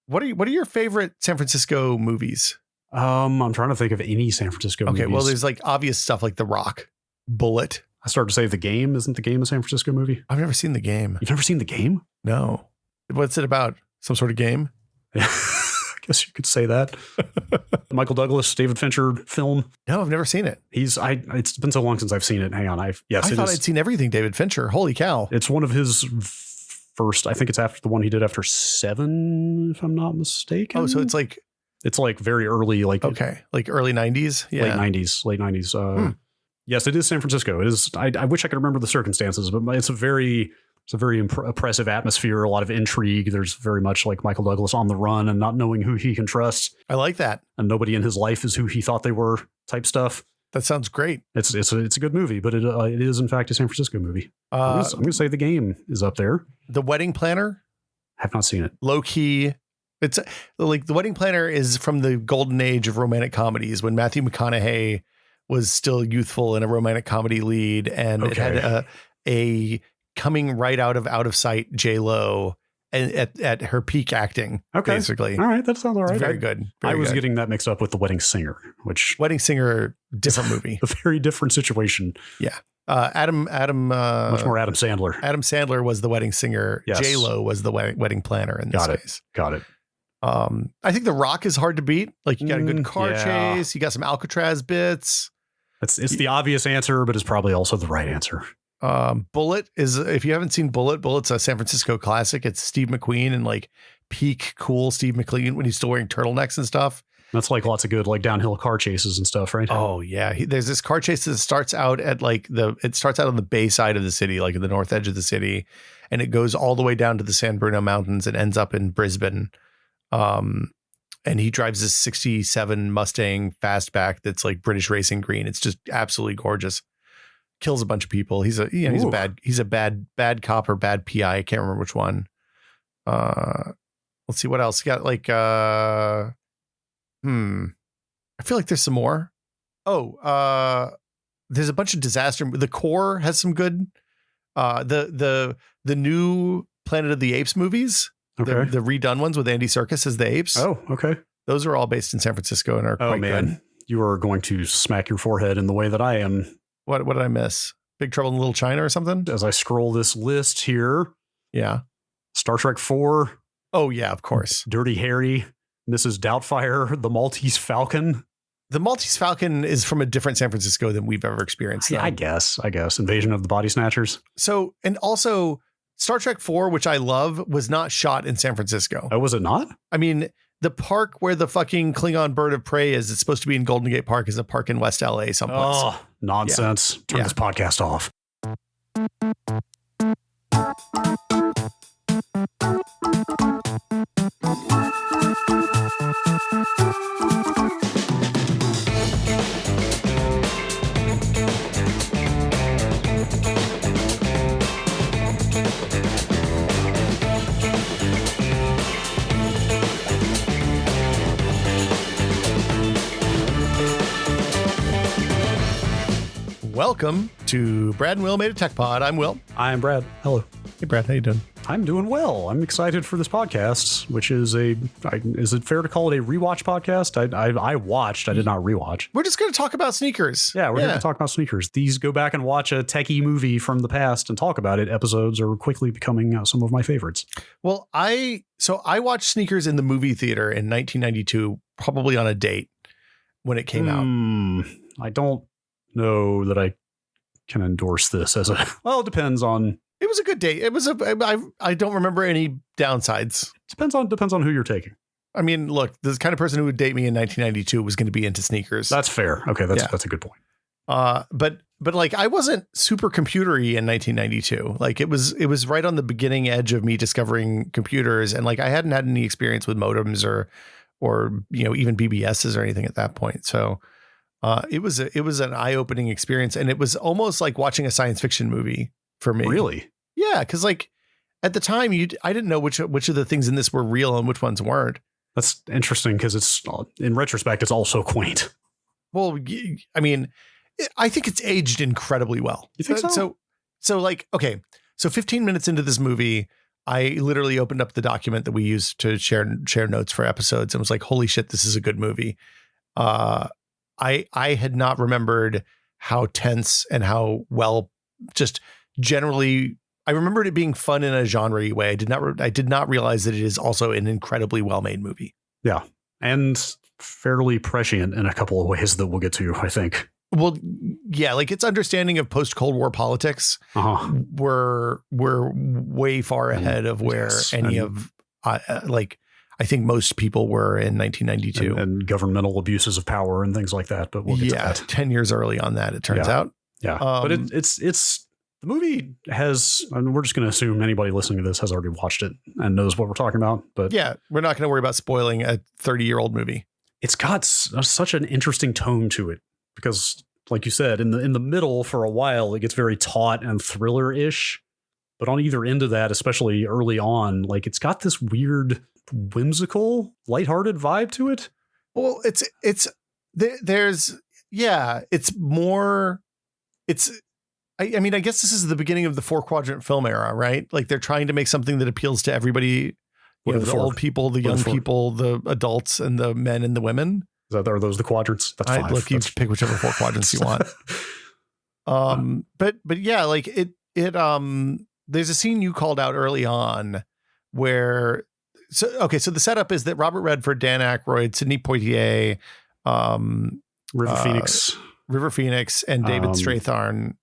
What are your favorite San Francisco movies? I'm trying to think of any San Francisco movies. Okay, well, there's like obvious stuff like The Rock, Bullet. I started to say The Game. Isn't The Game a San Francisco movie? I've never seen The Game. You've never seen The Game? No. What's it about? Some sort of game? I guess you could say that. Michael Douglas, David Fincher film. No, I've never seen it. It's been so long since I've seen it. Hang on. I thought I'd seen everything David Fincher. Holy cow. It's one of his first, I think it's after the one he did after Seven, if I'm not mistaken. Oh, so it's like very early, like early 90s. Yeah. Late 90s. Yes, it is San Francisco. It is. I wish I could remember the circumstances, but it's a very oppressive atmosphere, a lot of intrigue. There's very much like Michael Douglas on the run and not knowing who he can trust. I like that. And nobody in his life is who he thought they were type stuff. That sounds great. It's a good movie, but it is in fact a San Francisco movie. I'm going to say The Game is up there. The Wedding Planner? Have not seen it. Low key. It's like The Wedding Planner is from the golden age of romantic comedies when Matthew McConaughey was still youthful and a romantic comedy lead, and it had a coming right out of sight J-Lo at her peak acting. Okay, basically. All right, that sounds all right. It's very good. I was getting that mixed up with The Wedding Singer, which Wedding Singer, different movie, a very different situation. Yeah. Adam much more Adam Sandler. Adam Sandler was the Wedding Singer. Yes. J-Lo was the wedding planner in this case. Got it. I think The Rock is hard to beat. Like, you got a good car chase. You got some Alcatraz bits. It's the obvious answer, but it's probably also the right answer. Bullet is, if you haven't seen Bullet's a San Francisco classic. It's Steve McQueen and like peak cool Steve McQueen when he's still wearing turtlenecks and stuff. That's like lots of good like downhill car chases and stuff, right? Oh yeah. There's this car chase that starts out at it starts out on the bay side of the city, like in the north edge of the city. And it goes all the way down to the San Bruno Mountains and ends up in Brisbane. And he drives this 67 Mustang fastback that's like British racing green. It's just absolutely gorgeous. Kills a bunch of people. He's a bad cop or bad PI. I can't remember which one. Let's see what else. He got like I feel like there's some more. There's a bunch of disaster. The Core has some good the new Planet of the Apes movies. Okay. The redone ones with Andy Serkis as the apes. Oh, okay. Those are all based in San Francisco and are quite good. You are going to smack your forehead in the way that I am. What did I miss? Big Trouble in Little China or something? As I scroll this list here. Yeah. Star Trek 4. Oh, yeah, of course. Dirty Harry. Mrs. Doubtfire. The Maltese Falcon. The Maltese Falcon is from a different San Francisco than we've ever experienced. I guess. Invasion of the Body Snatchers. So, and also Star Trek 4, which I love, was not shot in San Francisco. Oh, was it not? I mean, the park where the fucking Klingon bird of prey is, it's supposed to be in Golden Gate Park, is a park in West LA someplace. Oh, nonsense. Yeah. Turn this podcast off. Welcome to Brad and Will Made a Tech Pod. I'm Will. I'm Brad. Hello. Hey, Brad. How you doing? I'm doing well. I'm excited for this podcast, which is is it fair to call it a rewatch podcast? I watched. I did not rewatch. We're just going to talk about sneakers. Yeah, we're going to talk about sneakers. These go back and watch a techie movie from the past and talk about it. Episodes are quickly becoming some of my favorites. Well, I watched sneakers in the movie theater in 1992, probably on a date when it came out. I don't know that I can endorse this as a, well, it depends on. It was a good date. It was I don't remember any downsides. Depends on who you're taking. I mean, look, the kind of person who would date me in 1992 was going to be into sneakers. That's fair. Okay. That's a good point. But like, I wasn't super computery in 1992. Like it was right on the beginning edge of me discovering computers. And like, I hadn't had any experience with modems or, even BBSs or anything at that point. So, it was an eye-opening experience, and it was almost like watching a science fiction movie for me. Really? Yeah, because like at the time, I didn't know which of the things in this were real and which ones weren't. That's interesting because it's, in retrospect, it's all so quaint. Well, I mean, I think it's aged incredibly well. You think so? So like, okay, so 15 minutes into this movie, I literally opened up the document that we used to share notes for episodes and was like, holy shit, this is a good movie. I had not remembered how tense and how well just generally, I remembered it being fun in a genre way. I did not realize that it is also an incredibly well-made movie. Yeah. And fairly prescient in a couple of ways that we'll get to, I think. Well, yeah, like its understanding of post-Cold War politics were way far ahead of where any of like I think most people were in 1992 and governmental abuses of power and things like that. But we'll get to that. 10 years early on that, it turns out. Yeah, but it's the movie has, and we're just going to assume anybody listening to this has already watched it and knows what we're talking about. But yeah, we're not going to worry about spoiling a 30-year-old movie. It's got such an interesting tone to it because, like you said, in the middle for a while, it gets very taut and thriller-ish. But on either end of that, especially early on, like it's got this weird, whimsical, lighthearted vibe to it. Well, I mean, I guess this is the beginning of the 4-quadrant film era, right? Like they're trying to make something that appeals to everybody. The old people, the young people, the adults, and the men and the women. Are those the quadrants? That's 5. Look, you pick whichever 4 quadrants you want. But yeah, like it. There's a scene you called out early on where. So the setup is that Robert Redford, Dan Aykroyd, Sidney Poitier, River Phoenix, and David Strathairn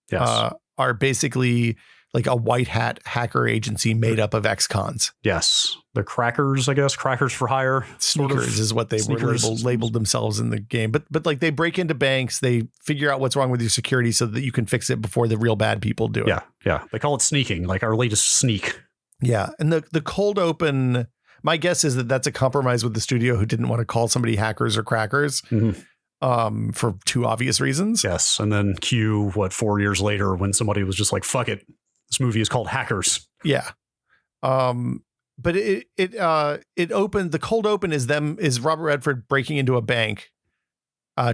are basically like a white hat hacker agency made up of ex-cons. Yes. They're crackers, I guess. Crackers for hire. Sneakers is what they were labeled themselves in the game. But like they break into banks, they figure out what's wrong with your security so that you can fix it before the real bad people do it. Yeah. They call it sneaking, like our latest sneak. Yeah. And the cold open, my guess is that that's a compromise with the studio who didn't want to call somebody hackers or crackers. For 2 obvious reasons. Yes. And then 4 years later when somebody was just like, fuck it. This movie is called Hackers. Yeah. But it opened, the cold open is Robert Redford breaking into a bank,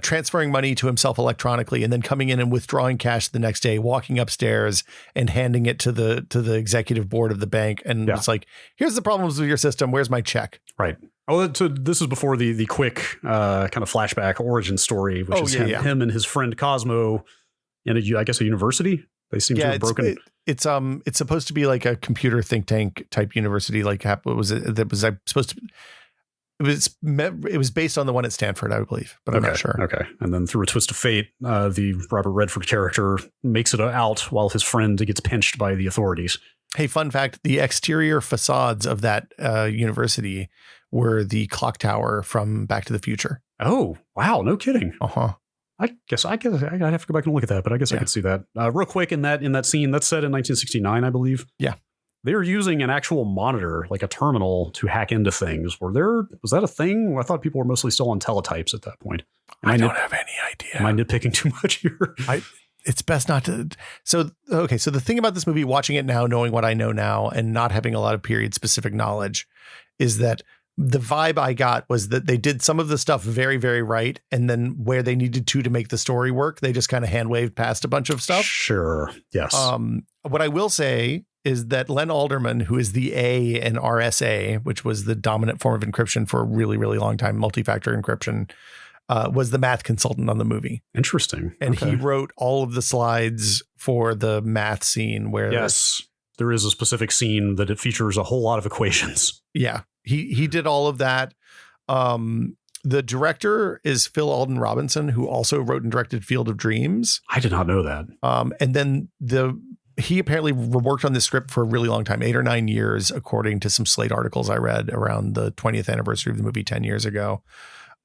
transferring money to himself electronically, and then coming in and withdrawing cash the next day, walking upstairs and handing it to the executive board of the bank. And it's like, here's the problems with your system. Where's my check? Right. Oh, so this is before the quick kind of flashback origin story, which is him and his friend Cosmo in I guess a university. They seem to have broken. It's supposed to be like a computer think tank type university. Like what was it? That was supposed to. It was based on the one at Stanford, I believe, but I'm not sure. Okay, and then through a twist of fate, the Robert Redford character makes it out while his friend gets pinched by the authorities. Hey, fun fact: the exterior facades of that university were the clock tower from Back to the Future. Oh, wow! No kidding. I guess I'd have to go back and look at that, but I guess I could see that. Real quick in that scene, that's set in 1969, I believe. Yeah. They were using an actual monitor, like a terminal, to hack into things. Was that a thing? I thought people were mostly still on teletypes at that point. I don't have any idea. Am I nitpicking too much here? It's best not to. So the thing about this movie, watching it now, knowing what I know now, and not having a lot of period specific knowledge, is that the vibe I got was that they did some of the stuff very, very right. And then where they needed to make the story work, they just kind of hand waved past a bunch of stuff. Sure. Yes. What I will say is that Len Alderman, who is the A in RSA, which was the dominant form of encryption for a really, really long time, multi-factor encryption, was the math consultant on the movie. Interesting. And he wrote all of the slides for the math scene where there is a specific scene that it features a whole lot of equations. Yeah. He did all of that. The director is Phil Alden Robinson, who also wrote and directed Field of Dreams. I did not know that. And then he apparently worked on this script for a really long time, 8 or 9 years, according to some Slate articles I read around the 20th anniversary of the movie 10 years ago.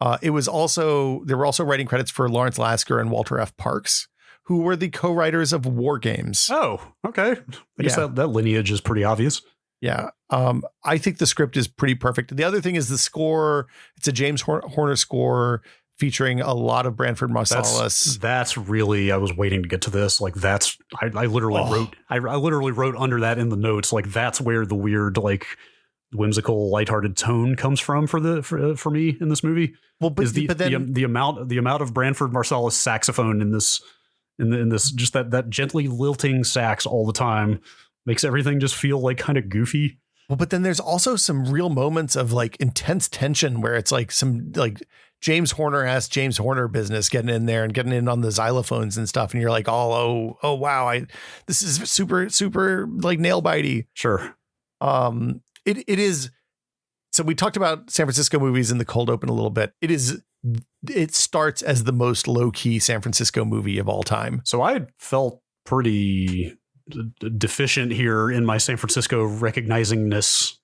There were also writing credits for Lawrence Lasker and Walter F. Parks, who were the co-writers of War Games. Oh, okay. I guess that lineage is pretty obvious. Yeah. I think the script is pretty perfect. The other thing is the score. It's a James Horner score featuring a lot of Branford Marsalis. That's really, I was waiting to get to this. Like I literally wrote under that in the notes. Like that's where the weird, like whimsical, lighthearted tone comes from for me in this movie. Well, but the amount of Branford Marsalis saxophone in this just that gently lilting sax all the time makes everything just feel like kind of goofy. Well, but then there's also some real moments of like intense tension where it's like some like James Horner business getting in there and getting in on the xylophones and stuff. And you're like, oh, wow. This is super, super like nail bitey. Sure. It is. So we talked about San Francisco movies in the cold open a little bit. It starts as the most low key San Francisco movie of all time. So I felt pretty deficient here in my San Francisco recognizingness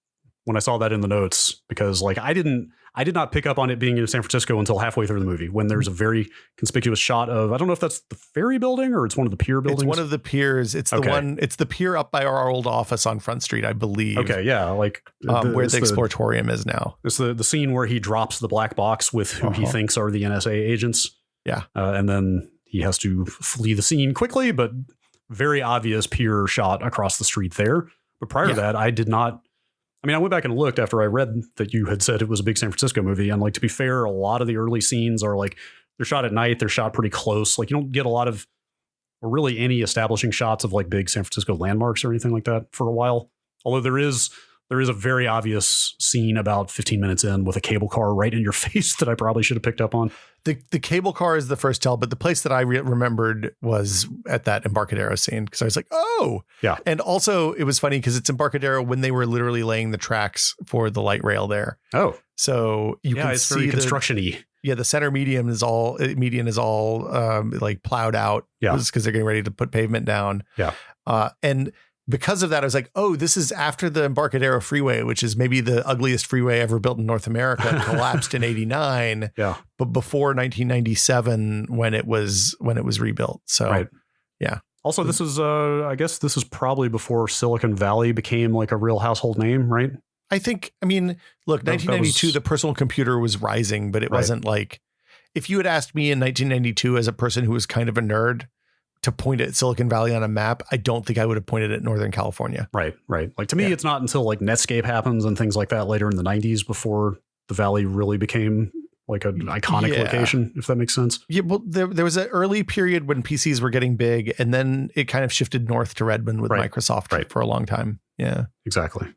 when I saw that in the notes, because like I did not pick up on it being in San Francisco until halfway through the movie, when there's a very conspicuous shot of, I don't know if that's the ferry building or it's one of the pier buildings. It's one of the piers. It's the one. It's the pier up by our old office on Front Street, I believe. Okay, yeah, like where the Exploratorium is now. It's the scene where he drops the black box with who he thinks are the NSA agents. Yeah, and then he has to flee the scene quickly, but very obvious pier shot across the street there. But prior to that, I did not. I mean, I went back and looked after I read that you had said it was a big San Francisco movie. And like, to be fair, a lot of the early scenes are like, they're shot at night. They're shot pretty close. Like you don't get a lot of, or really any establishing shots of like big San Francisco landmarks or anything like that for a while. Although there is a very obvious scene about 15 minutes in with a cable car right in your face that I probably should have picked up on. The cable car is the first tell, but the place that I remembered was at that Embarcadero scene, because I was like, oh, yeah. And also it was funny because it's Embarcadero when they were literally laying the tracks for the light rail there. Oh, so you can it's see very construction-y. Yeah, the center median is all like plowed out. Yeah, because they're getting ready to put pavement down. Yeah, and because of that, I was like, oh, this is after the Embarcadero Freeway, which is maybe the ugliest freeway ever built in North America, collapsed in '89. Yeah, but before 1997 when it was rebuilt. So, right. Yeah. Also, this is I guess this is probably before Silicon Valley became like a real household name, right? I mean, look, 1992, the personal computer was rising, but it wasn't like, if you had asked me in 1992 as a person who was kind of a nerd to point at Silicon Valley on a map, I don't think I would have pointed at Northern California. Right. Like to me, it's not until like Netscape happens and things like that later in the 90s before the Valley really became like an iconic location, if that makes sense. Yeah, well, there was an early period when PCs were getting big, and then it kind of shifted north to Redmond with Microsoft for a long time. Yeah, exactly.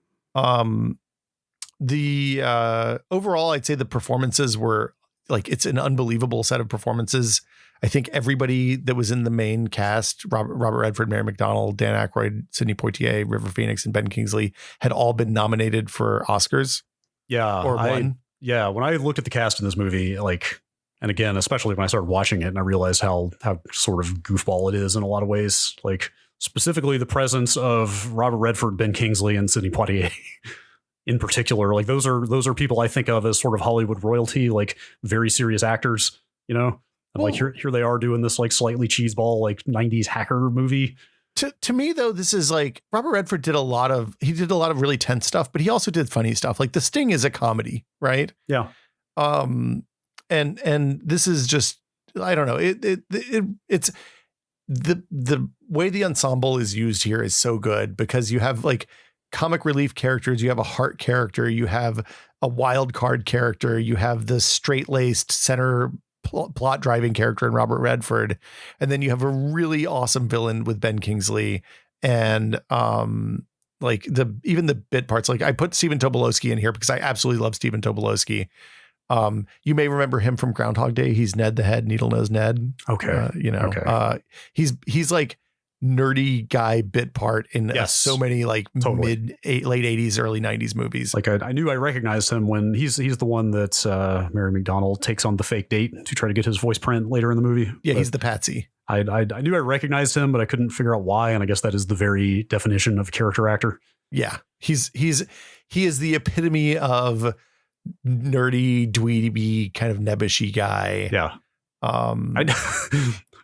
The overall, I'd say the performances were like, it's an unbelievable set of performances. I think everybody that was in the main cast, Robert Redford, Mary McDonnell, Dan Aykroyd, Sidney Poitier, River Phoenix, and Ben Kingsley, had all been nominated for Oscars. Yeah. Or won. Yeah. When I looked at the cast in this movie, like, and again, especially when I started watching it and I realized how sort of goofball it is in a lot of ways, like specifically the presence of Robert Redford, Ben Kingsley, and Sidney Poitier in particular, like those are people I think of as sort of Hollywood royalty, like very serious actors, you know? And like here they are doing this like slightly cheeseball, like 90s hacker movie. To me, though, this is like Robert Redford did a lot of really tense stuff, but he also did funny stuff. Like The Sting is a comedy, right? Yeah. And this is just, I don't know. It's the way the ensemble is used here is so good, because you have like comic relief characters, you have a heart character, you have a wild card character, you have the straight-laced center plot driving character in Robert Redford, and then you have a really awesome villain with Ben Kingsley, and like even the bit parts. Like I put Stephen Tobolowsky in here because I absolutely love Stephen Tobolowsky. You may remember him from Groundhog Day. He's Ned the Head, Needle-Nose Ned. Okay. He's like nerdy guy bit part in so many like late 80s, early 90s movies. Like I knew I recognized him when he's the one that Mary McDonnell takes on the fake date to try to get his voice print later in the movie. Yeah, he's the patsy. I knew I recognized him, but I couldn't figure out why. And I guess that is the very definition of a character actor. Yeah, he is the epitome of nerdy, dweeby, kind of nebbishy guy. Yeah. I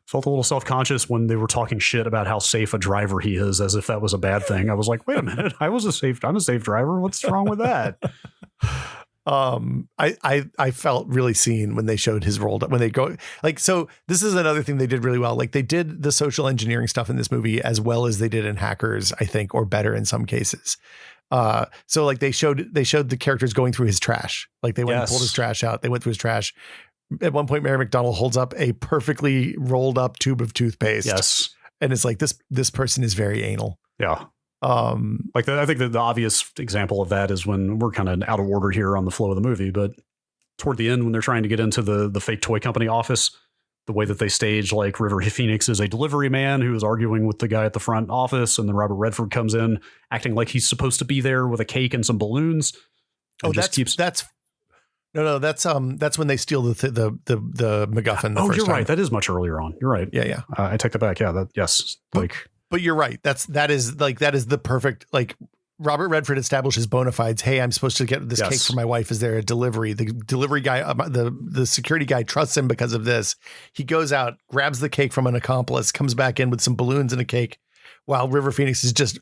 felt a little self-conscious when they were talking shit about how safe a driver he is, as if that was a bad thing. I was like, wait a minute, I'm a safe driver. What's wrong with that? I felt really seen when they showed his rolled up, when they go like, so this is another thing they did really well. Like they did the social engineering stuff in this movie as well as they did in Hackers, I think, or better in some cases. So like they showed the characters going through his trash. Like they went and pulled his trash out. They went through his trash. At one point, Mary McDonnell holds up a perfectly rolled up tube of toothpaste. Yes. And it's like, this person is very anal. Yeah. Like I think that the obvious example of that is when we're kind of out of order here on the flow of the movie, but toward the end when they're trying to get into the fake toy company office, the way that they stage like River Phoenix is a delivery man who is arguing with the guy at the front office, and then Robert Redford comes in acting like he's supposed to be there with a cake and some balloons. Oh, that's when they steal the MacGuffin. Oh, you're right. That is much earlier on. You're right. Yeah. I take that back. Yeah. Yes. But you're right. That is the perfect, like, Robert Redford establishes bona fides. Hey, I'm supposed to get this cake for my wife. Is there a delivery? The delivery guy, the security guy trusts him because of this. He goes out, grabs the cake from an accomplice, comes back in with some balloons and a cake, while River Phoenix is just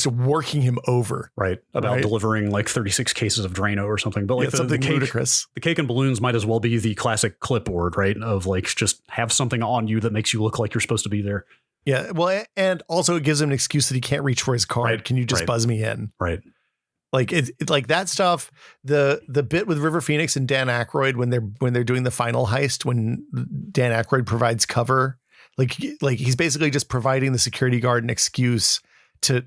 working him over. Right. About delivering like 36 cases of Drano or something. But like something ludicrous. The cake and balloons might as well be the classic clipboard, right? Of like, just have something on you that makes you look like you're supposed to be there. Yeah, well, and also it gives him an excuse that he can't reach for his card. Right. Can you just buzz me in? Right. Like it's like that stuff. The bit with River Phoenix and Dan Aykroyd when they're doing the final heist, when Dan Aykroyd provides cover, like he's basically just providing the security guard an excuse to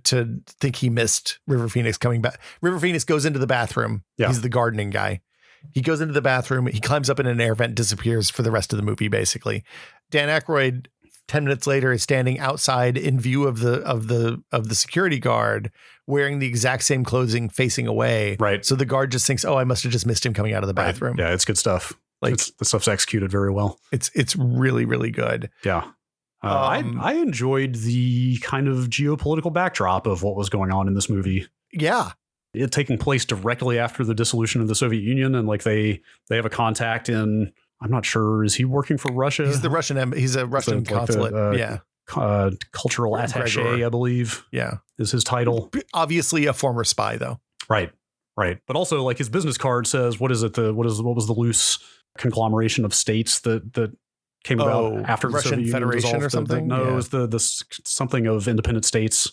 think he missed River Phoenix coming back. River Phoenix goes into the bathroom. Yeah. He's the gardening guy. He goes into the bathroom. He climbs up in an air vent, disappears for the rest of the movie. Basically, Dan Aykroyd 10 minutes later is standing outside in view of the security guard wearing the exact same clothing facing away. Right. So the guard just thinks, oh, I must've just missed him coming out of the bathroom. Right. Yeah. It's good stuff. Like the stuff's executed very well. It's really, really good. Yeah. I enjoyed the kind of geopolitical backdrop of what was going on in this movie. Yeah. It taking place directly after the dissolution of the Soviet Union. And like they have a contact in, I'm not sure. Is he working for Russia? He's the Russian. He's a Russian consulate. Cultural attaché, I believe. Yeah, is his title. Obviously, a former spy, though. Right. But also, like his business card says, what is it? What was the loose conglomeration of states that came about after the Russian Soviet Federation Union or something? It was the something of independent states.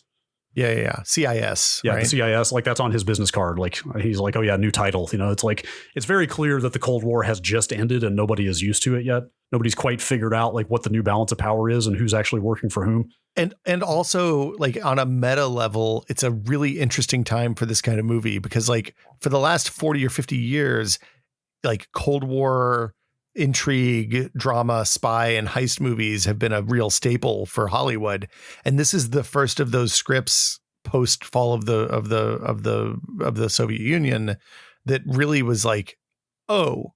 Yeah. CIS. Yeah, right? The CIS, like that's on his business card. Like he's like, oh yeah, new title. You know, it's like it's very clear that the Cold War has just ended and nobody is used to it yet. Nobody's quite figured out like what the new balance of power is and who's actually working for whom. And also like on a meta level, it's a really interesting time for this kind of movie because like for the last 40 or 50 years, like Cold War intrigue, drama, spy, and heist movies have been a real staple for Hollywood. And this is the first of those scripts post fall of the Soviet Union that really was like, oh,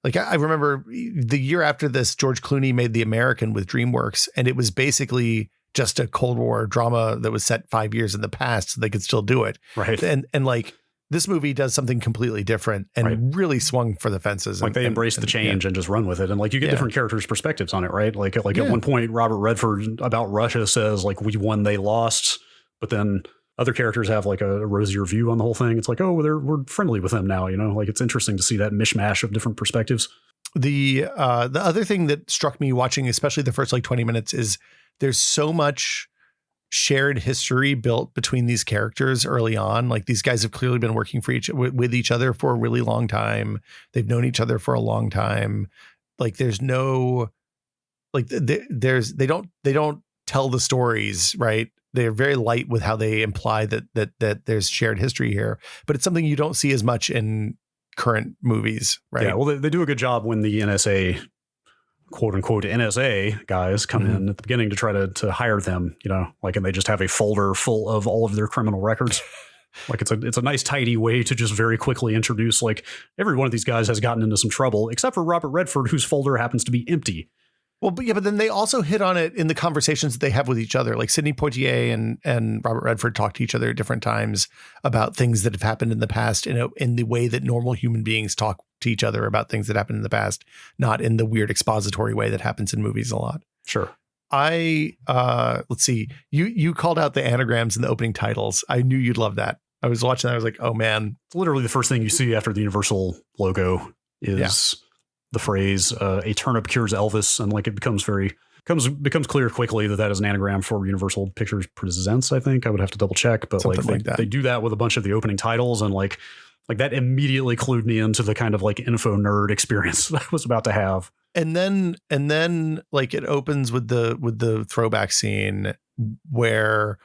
like I remember the year after this, George Clooney made The American with DreamWorks, and it was basically just a Cold War drama that was set 5 years in the past so they could still do it. Right. And like this movie does something completely different and really swung for the fences. Like they embrace the change and just run with it. And like you get different characters' perspectives on it, right? Like at one point, Robert Redford about Russia says like, we won, they lost. But then other characters have like a rosier view on the whole thing. It's like, oh, we're friendly with them now. You know, like it's interesting to see that mishmash of different perspectives. The other thing that struck me watching, especially the first like 20 minutes, is there's so much shared history built between these characters early on. Like these guys have clearly been working with each other for a really long time. They've known each other for a long time. Like there's no, like they don't tell the stories, right? They're very light with how they imply that there's shared history here, but it's something you don't see as much in current movies, right? Yeah. Well, they do a good job when the NSA, quote unquote NSA guys come in at the beginning to try to hire them, you know, like, and they just have a folder full of all of their criminal records. Like it's a nice tidy way to just very quickly introduce like every one of these guys has gotten into some trouble except for Robert Redford, whose folder happens to be empty. Well, but then they also hit on it in the conversations that they have with each other. Like Sidney Poitier and Robert Redford talk to each other at different times about things that have happened in the past in the way that normal human beings talk to each other about things that happened in the past, not in the weird expository way that happens in movies a lot. Sure. Let's see. You called out the anagrams in the opening titles. I knew you'd love that. I was watching that. I was like, oh man. It's literally the first thing you see after the Universal logo is the phrase a turnip cures Elvis, and like it becomes clear quickly that is an anagram for Universal Pictures Presents. I think I would have to double check, but like they do that with a bunch of the opening titles, and like that immediately clued me into the kind of like info nerd experience that I was about to have. And then like it opens with the throwback scene where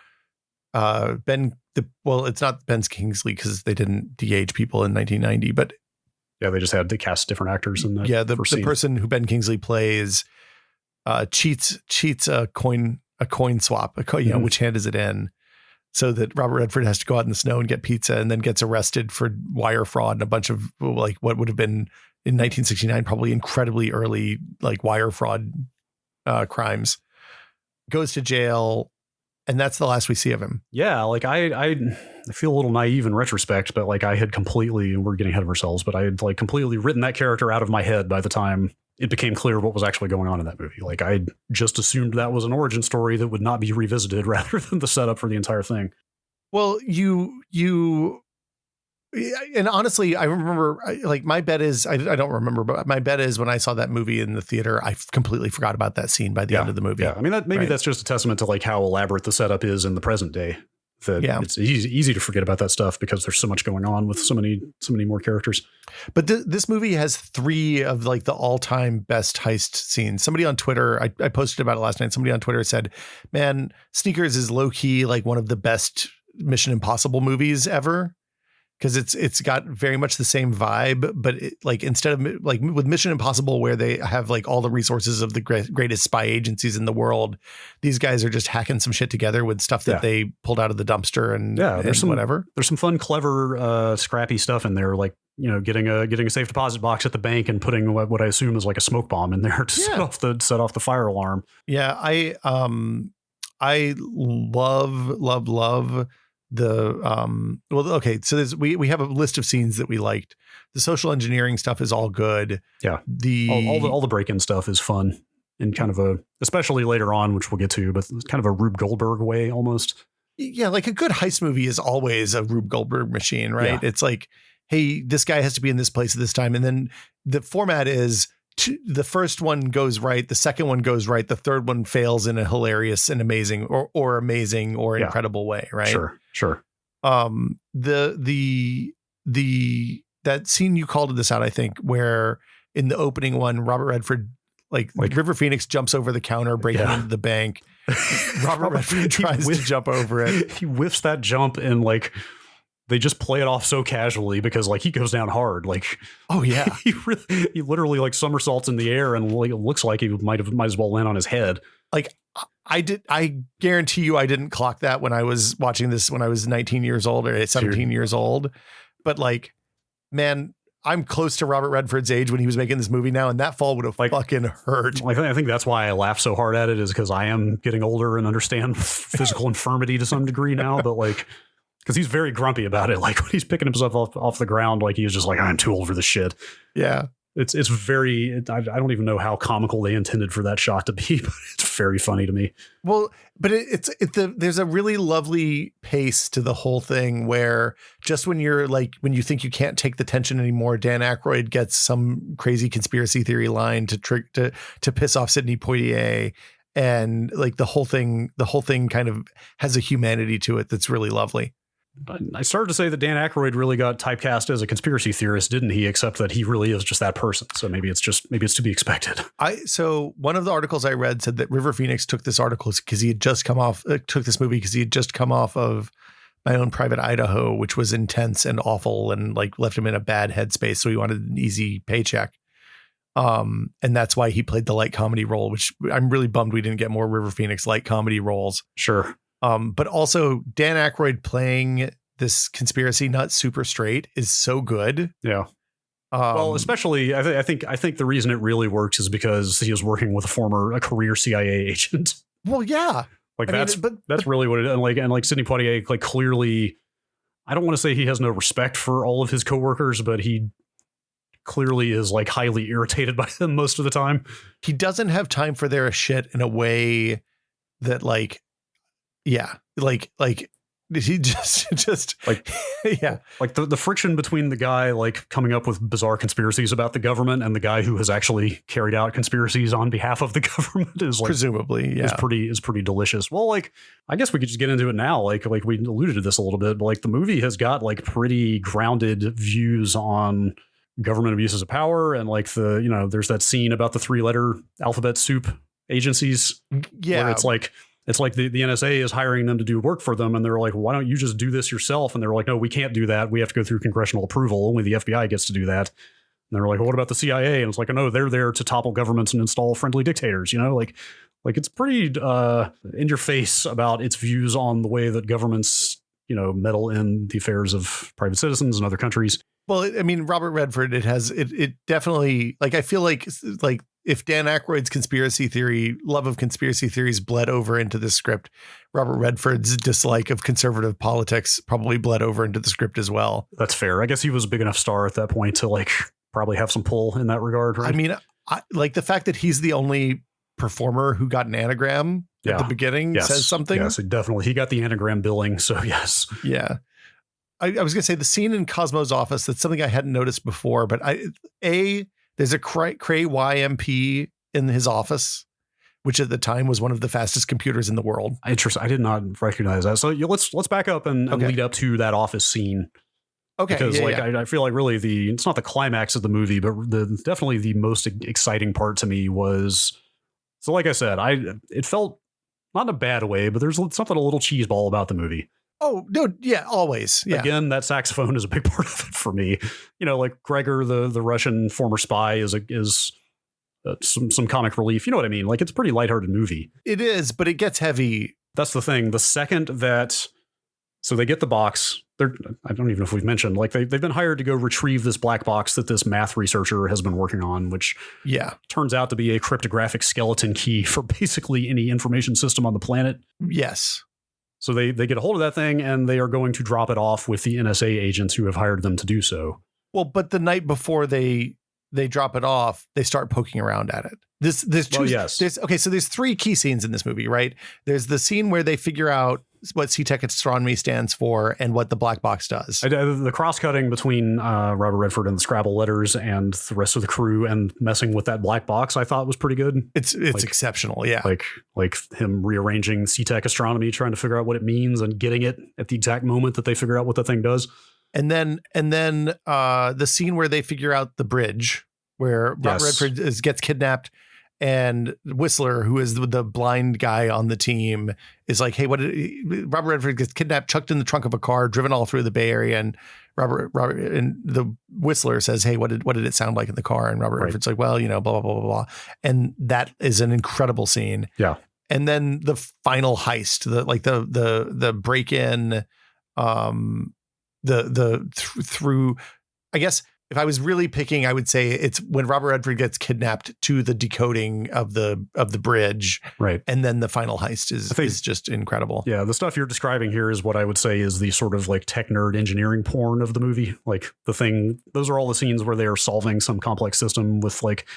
it's not Ben Kingsley because they didn't de-age people in 1990, but yeah, they just had to cast different actors in that. Yeah, the person who Ben Kingsley plays cheats a coin swap, which hand is it in, so that Robert Redford has to go out in the snow and get pizza, and then gets arrested for wire fraud and a bunch of like what would have been in 1969 probably incredibly early like wire fraud crimes. Goes to jail, and that's the last we see of him. Yeah, like I feel a little naive in retrospect, but like I had completely, we're getting ahead of ourselves, but I had like completely written that character out of my head by the time it became clear what was actually going on in that movie. Like I just assumed that was an origin story that would not be revisited rather than the setup for the entire thing. Well, and honestly, I remember, like, my bet is, I don't remember, but my bet is when I saw that movie in the theater, I completely forgot about that scene by the end of the movie. Yeah, I mean, that's just a testament to like how elaborate the setup is in the present day. That it's easy to forget about that stuff because there's so much going on with so many more characters. But this movie has 3 of like the all-time best heist scenes. Somebody on Twitter, I posted about it last night. Somebody on Twitter said, "Man, Sneakers is low-key like one of the best Mission Impossible movies ever." Because it's got very much the same vibe, but like instead of like with Mission Impossible, where they have like all the resources of the greatest spy agencies in the world, these guys are just hacking some shit together with stuff that they pulled out of the dumpster and there's some whatever. There's some fun, clever, scrappy stuff in there, like getting a safe deposit box at the bank and putting what I assume is like a smoke bomb in there to set off the fire alarm. Yeah, I love. So we have a list of scenes that we liked. The social engineering stuff is all good. Yeah. All the break-in stuff is fun in kind of especially later on, which we'll get to, but it's kind of a Rube Goldberg way almost. Yeah. Like a good heist movie is always a Rube Goldberg machine, right? Yeah. It's like, hey, this guy has to be in this place at this time. And then the format is the first one goes right. The second one goes right. The third one fails in a hilarious and amazing or amazing or incredible way. Right. Sure. That scene you called this out, I think, where in the opening one, Robert Redford, like River Phoenix jumps over the counter, breaking into the bank. Robert Redford tries to jump over it. He whiffs that jump and like, they just play it off so casually because like he goes down hard. Like, oh yeah, he literally like somersaults in the air and like, it looks like he might as well land on his head. Like I guarantee you I didn't clock that when I was watching this when I was 19 years old or 17 years old. But like, man, I'm close to Robert Redford's age when he was making this movie now, and that fall would have fucking hurt. I think that's why I laugh so hard at it, is because I am getting older and understand physical infirmity to some degree now. But like, because he's very grumpy about it. Like when he's picking himself off the ground, like he's just like, I'm too old for this shit. Yeah. It's very, I don't even know how comical they intended for that shot to be, but it's very funny to me. Well, but there's a really lovely pace to the whole thing where just when when you think you can't take the tension anymore, Dan Aykroyd gets some crazy conspiracy theory line to piss off Sidney Poitier. And like the whole thing kind of has a humanity to it that's really lovely. I started to say that Dan Aykroyd really got typecast as a conspiracy theorist, didn't he? Except that he really is just that person. So maybe it's to be expected. So one of the articles I read said that River Phoenix took this article because he had just took this movie because he had just come off of My Own Private Idaho, which was intense and awful and like left him in a bad headspace. So he wanted an easy paycheck. And that's why he played the light comedy role, which I'm really bummed we didn't get more River Phoenix light comedy roles. Sure. But also Dan Aykroyd playing this conspiracy nut super straight is so good. Yeah. Well, especially I think the reason it really works is because he is working with a career CIA agent. Well, yeah. Like that's really what it is. And like Sidney Poitier, like clearly, I don't want to say he has no respect for all of his coworkers, but he clearly is like highly irritated by them most of the time. He doesn't have time for their shit in a way that like, yeah, like he just like, yeah, like the friction between the guy like coming up with bizarre conspiracies about the government and the guy who has actually carried out conspiracies on behalf of the government is like, presumably, yeah, is pretty delicious. Well, like, I guess we could just get into it now. Like we alluded to this a little bit, but like the movie has got like pretty grounded views on government abuses of power. And like there's that scene about the 3-letter alphabet soup agencies. Yeah. Where it's like, It's like the NSA is hiring them to do work for them. And they're like, why don't you just do this yourself? And they're like, no, we can't do that. We have to go through congressional approval. Only the FBI gets to do that. And they're like, well, what about the CIA? And it's like, oh, no, they're there to topple governments and install friendly dictators. Like it's pretty in your face about its views on the way that governments, meddle in the affairs of private citizens and other countries. Well, I mean, Robert Redford, it definitely, like, I feel like if Dan Aykroyd's love of conspiracy theories bled over into the script, Robert Redford's dislike of conservative politics probably bled over into the script as well. That's fair. I guess he was a big enough star at that point to like probably have some pull in that regard, right? I mean, I like the fact that he's the only performer who got an anagram at the beginning says something. Yes, definitely. He got the anagram billing. So yes. Yeah. I was going to say the scene in Cosmo's office, that's something I hadn't noticed before, but there's a Cray YMP in his office, which at the time was one of the fastest computers in the world. Interesting. I did not recognize that. So let's back up and lead up to that office scene. Okay. Because I feel like really it's not the climax of the movie, but definitely the most exciting part to me was, so like I said, it felt not in a bad way, but there's something a little cheeseball about the movie. Oh, no. Yeah, always. Yeah. Again, that saxophone is a big part of it for me. Like Gregor, the Russian former spy is some comic relief. You know what I mean? Like it's a pretty lighthearted movie. It is, but it gets heavy. That's the thing. The second that, so they get the box, I don't even know if we've mentioned, like they've been hired to go retrieve this black box that this math researcher has been working on, which turns out to be a cryptographic skeleton key for basically any information system on the planet. Yes. So they get a hold of that thing and they are going to drop it off with the NSA agents who have hired them to do so. Well, but the night before they drop it off, they start poking around at it. So there's three key scenes in this movie, right? There's the scene where they figure out what C-Tech astronomy stands for and what the black box does. The cross-cutting between Robert Redford and the Scrabble letters and the rest of the crew and messing with that black box, I thought was pretty good. It's exceptional, yeah. Like him rearranging C-Tech astronomy, trying to figure out what it means and getting it at the exact moment that they figure out what the thing does. And then the scene where they figure out the bridge, where Robert Redford gets kidnapped, and Whistler, who is the blind guy on the team, is like, hey, Robert Redford gets kidnapped, chucked in the trunk of a car, driven all through the Bay Area. And Robert and the Whistler says, hey, what did it sound like in the car? And Robert Redford's like, well, blah, blah, blah, blah, blah. And that is an incredible scene. Yeah. And then the final heist, the break in, through, I guess, if I was really picking, I would say it's when Robert Redford gets kidnapped to the decoding of the bridge. Right. And then the final heist is just incredible. Yeah. The stuff you're describing here is what I would say is the sort of like tech nerd engineering porn of the movie. Like those are all the scenes where they are solving some complex system with like